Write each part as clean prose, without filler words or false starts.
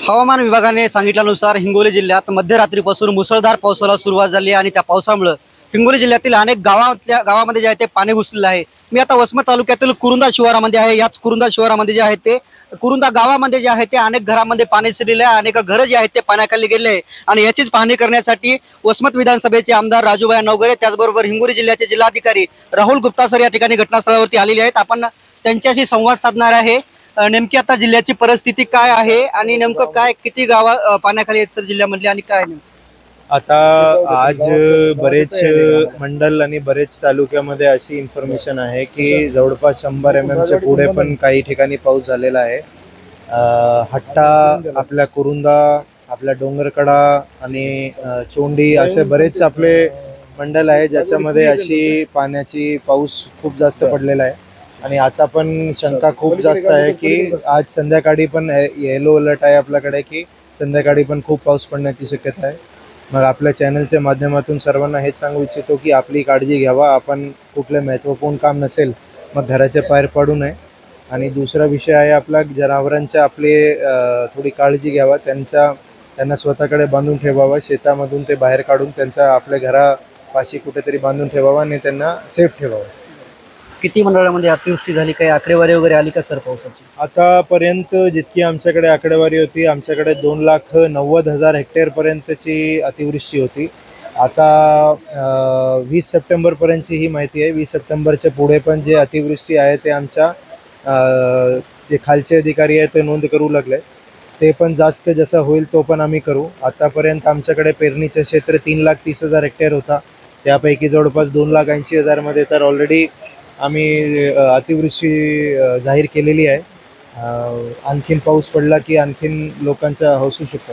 हवामान विभागाने सांगितल्यानुसार हिंगोली जिल्ह्यात मध्यरात्रीपासून मुसळधार पावसाला सुरुवात झाली आहे आणि त्या पावसामुळे हिंगोली जिल्ह्यातील अनेक गावामध्ये जे आहे ते पाणी घुसलेलं आहे। मी आता वसमत तालुक्यातील कुरुंदा शिवारामध्ये आहे। याच कुरुंदा शिवारामध्ये जे आहे ते कुरुंदा गावामध्ये जे आहे ते अनेक घरामध्ये पाणी शिरलेले आहे, अनेक घरं जे आहेत ते पाण्याखाली गेले आहे आणि याचीच पाहणी करण्यासाठी वसमत विधानसभेचे आमदार राजूभाई नवघरे त्याचबरोबर हिंगोली जिल्ह्याचे जिल्हाधिकारी राहुल गुप्ता सर या ठिकाणी घटनास्थळावरती आलेले आहेत। आपण त्यांच्याशी संवाद साधणार आहे। नेमकी आता जिल्ह्याची परिस्थिती काय आहे आणि नेमकं काय किती गाव पाण्याखाली आहेत सर जिल्ह्यामधली आणि काय नेमकं आता आज बरेच मंडल आणि बरेच तालुक्यामध्ये अशी इन्फॉर्मेशन आहे की जवळपास 100 mm च्या पुढे पण काही ठिकाणी पाऊस झालेला आहे। हट्टा, आपल्या कुरुंदा, आपल्या डोंगरकडा आणि चोंडी असे बरेच आपले मंडल आहे ज्याच्यामध्ये अशी पाण्याची पाऊस खूप जास्त पडलेला आहे। आणि आता पण शंका खूप जास्त आहे की आज संध्याकाळी पण येलो अलर्ट आहे आपल्याकडे की संध्याकाळी पण खूप पाऊस पडण्याची शक्यता आहे। मग आपल्या चॅनलच्या माध्यमातून सर्वांना हेच सांगू इच्छितो की आपली काळजी घ्यावा। आपण कुठले महत्त्वपूर्ण काम नसेल मग घराच्या बाहेर पडू नये। आणि दुसरा विषय आहे आपला जनावरांच्या आपले थोडी काळजी घ्यावा, त्यांना स्वतःकडे बांधून ठेवावा, शेतामधून ते बाहेर काढून त्यांचा आपल्या घरापाशी कुठेतरी बांधून ठेवावा आणि त्यांना सेफ ठेवावं। किती मंडळामध्ये अतिवृष्टी झाली, काही आकडेवारी वगैरे आली का सर पावसाची? आतापर्यंत जितकी आमच्याकडे आकडेवारी होती आमच्याकडे 2,90,000 हेक्टर पर्यंतची अतिवृष्टी होती। आता 20 सप्टेंबरपर्यंतची ही माहिती आहे। 20 सप्टेंबरच्या पुढे पण जे अतिवृष्टी आहे ते आमच्या जे खालचे अधिकारी आहेत ते नोंद करू लागले, ते पण जास्त जसं होईल तो पण आम्ही करू। आतापर्यंत आमच्याकडे पेरणीचं क्षेत्र 3,30,000 हेक्टर होता, त्यापैकी जवळपास 2,80,000 मध्ये तर ऑलरेडी आम्ही अतिवृष्टी जाहीर केलेली आहे। आणखीन पाऊस पडला की आणखीन लोकांचा होऊ शकतो।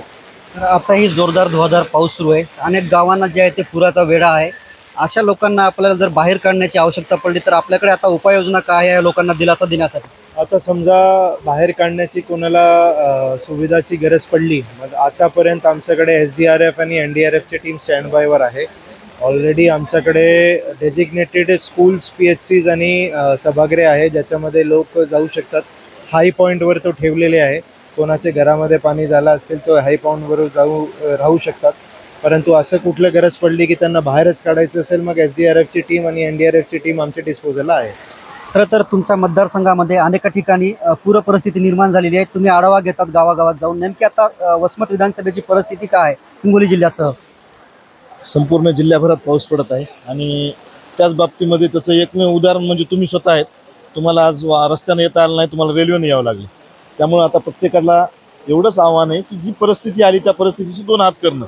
सर आताही जोरदार धुवाधार पाऊस सुरू आहे, अनेक गावांना जे आहे ते पुराचा वेढा आहे। अशा लोकांना आपल्याला जर बाहेर काढण्याची आवश्यकता पडली तर आपल्याकडे आता उपाययोजना काय आहे लोकांना दिलासा देण्यासाठी? आता समजा बाहेर काढण्याची कोणाला सुविधाची गरज पडली, मग आतापर्यंत आमच्याकडे SDRF आणि NDRFची टीम स्टँड बायवर आहे। ऑलरेडी आमच्याकडे डेजिग्नेटेड स्कूल्स, PHCs आणि सभागृह आहे ज्याच्यामध्ये लोक जाऊ शकतात। हाय पॉईंटवर तो ठेवलेले आहे, कोणाच्या घरामध्ये पाणी झालं असेल तो हाय पॉईंटवर राहू शकतात। परंतु असं कुठलं गरज पडली की त्यांना बाहेरच काढायचं असेल मग SDRFची टीम आणि NDRFची टीम आमच्या डिस्पोजलला आहे। खरं तर तुमच्या मतदारसंघामध्ये अनेक ठिकाणी पूर परिस्थिती निर्माण झालेली आहे, तुम्ही आढावा घेतात गावागावात जाऊन। नेमकी आता वसमत विधानसभेची परिस्थिती काय आहे हिंगोली जिल्ह्यासह? संपूर्ण जिल्ह्याभरात पाऊस पडत आहे आणि त्याच बाबतीमध्ये त्याचं एकमेव उदाहरण म्हणजे तुम्ही स्वतः आहेत। तुम्हाला आज रस्त्याने येता आलं नाही, तुम्हाला रेल्वेने यावं लागले। त्यामुळे आता प्रत्येकाला एवढंच आव्हान आहे की जी परिस्थिती आली त्या परिस्थितीची 2 हात करणं।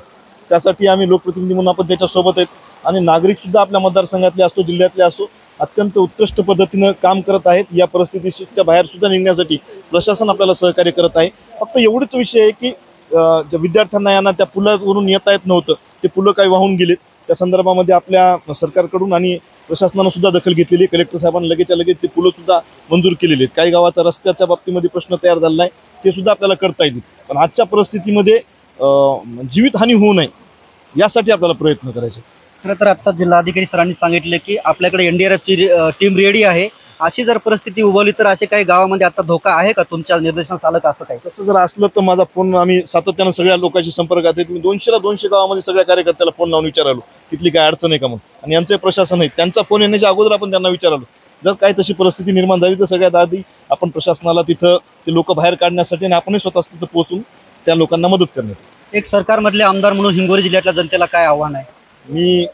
त्यासाठी आम्ही लोकप्रतिनिधी म्हणून आपण त्याच्यासोबत आहेत आणि नागरिकसुद्धा आपल्या मतदारसंघातले असो जिल्ह्यातले असो अत्यंत उत्कृष्ट पद्धतीनं काम करत आहेत। या परिस्थितीच्या बाहेरसुद्धा निघण्यासाठी प्रशासन आपल्याला सहकार्य करत आहे। फक्त एवढंच विषय आहे की ज्या विद्यार्थ्यांना यांना त्या पुलावरून येता येत नव्हतं, ते पुलं काही वाहून गेलेत। त्या संदर्भामध्ये आपल्या सरकारकडून आणि प्रशासनानं सुद्धा दखल घेतलेली, कलेक्टर साहेबांनी लगेचच्या लगेच ते पुलंसुद्धा मंजूर केलेली आहेत। काही गावाचा रस्त्याच्या बाबतीमध्ये प्रश्न तयार झाला नाही, ते सुद्धा आपल्याला करता येतील। पण आजच्या परिस्थितीमध्ये जीवितहानी होऊ नये यासाठी आपल्याला प्रयत्न करायचे। खरं तर आता जिल्हाधिकारी सरांनी सांगितले की आपल्याकडे NDRFची टीम रेडी आहे। अशी जर परिस्थिती उभवली तर असे काही गावामध्ये आता धोका आहे का तुमच्या निर्देशनास आलं का असं काही? तसं जर असलं तर माझा फोन, आम्ही सातत्यानं सगळ्या लोकांशी संपर्कात आहेत। मी 200 गावामध्ये सगळ्या कार्यकर्त्याला फोन लावून विचारलो तिथली काय अडचण आहे का म्हणून, आणि यांचे प्रशासन आहे त्यांचा फोन येण्याच्या अगोदर आपण त्यांना विचारलो जर काही तशी परिस्थिती निर्माण झाली तर सगळ्यात आधी आपण प्रशासनाला तिथं ते लोक बाहेर काढण्यासाठी आणि आपणही स्वतः तिथं पोहोचून त्या लोकांना मदत करण्यात। एक सरकारमधले आमदार म्हणून हिंगोली जिल्ह्यातल्या जनतेला काय आव्हान आहे? मी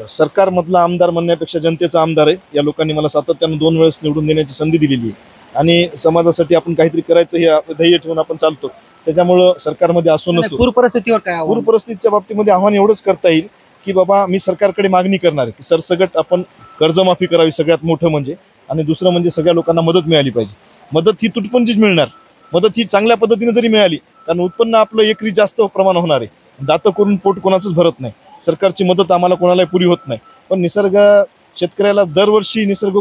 सरकारमधला आमदार म्हणण्यापेक्षा जनतेचा आमदार आहे। या लोकांनी मला सातत्यानं 2 वेळेस निवडून देण्याची संधी दिलेली आहे आणि समाजासाठी आपण काहीतरी करायचं हे ध्येय ठेवून आपण चालतो। त्याच्यामुळं सरकारमध्ये असो नसो पूर परिस्थितीवर काय पूर परिस्थितीच्या बाबतीमध्ये आव्हान एवढंच करता येईल की बाबा मी सरकारकडे मागणी करणार आहे की सरसकट आपण कर्जमाफी करावी सगळ्यात मोठं म्हणजे, आणि दुसरं म्हणजे सगळ्या लोकांना मदत मिळाली पाहिजे। मदत ही तुटपुंजीच मिळणार, मदत ही चांगल्या पद्धतीने जरी मिळाली कारण उत्पन्न आपलं एकरी जास्त प्रमाण होणार आहे। दातं करून पोट कोणाचंच भरत नाही, सरकारची मदत आम्हाला कोणालाही पुरी होत नाही। पण निसर्ग शेतकऱ्याला दरवर्षी निसर्ग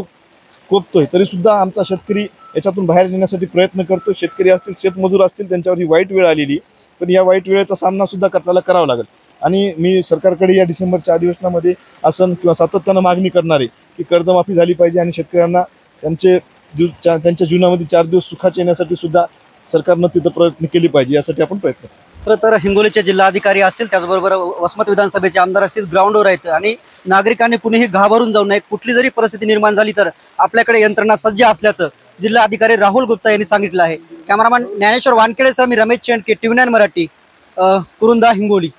कोपतोय तरी सुद्धा आमचा शेतकरी याच्यातून बाहेर येण्यासाठी प्रयत्न करतो। शेतकरी असतील, शेतमजूर असतील, त्यांच्यावर ही वाईट वेळ आलेली, पण या वाईट वेळेचा सामना सुद्धा आपल्याला करावा लागेल। आणि मी सरकारकडे या डिसेंबरच्या अधिवेशनामध्ये आसन किंवा सातत्यानं मागणी करणार आहे की कर्जमाफी झाली पाहिजे आणि शेतकऱ्यांना त्यांच्या जीवनामध्ये 4 दिवस सुखाचे येण्यासाठी सुद्धा सरकारनं तिथं प्रयत्न केली पाहिजे, यासाठी आपण प्रयत्न करू. खरं तर हिंगोलीचे जिल्हाधिकारी असतील, त्याचबरोबर वसमत विधानसभेचे आमदार असतील, ग्राउंडवर आहेत आणि नागरिकांनी कुणीही घाबरून जाऊ नये. कुठली जरी परिस्थिती निर्माण झाली तर आपल्याकडे यंत्रणा सज्ज असल्याचं जिल्हाधिकारी राहुल गुप्ता यांनी सांगितलं आहे. कॅमेरामॅन ज्ञानेश्वर वानखेडेसह मी रमेश चेंडके, TV9 मराठी, कुरुंदा, हिंगोली.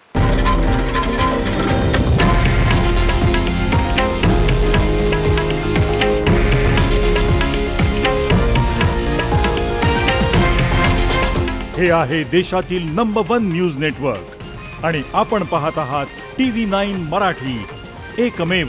हे आहे देशातील नंबर 1 न्यूज नेटवर्क आणि आपण पाहत आहात TV9 मराठी, एकमेव.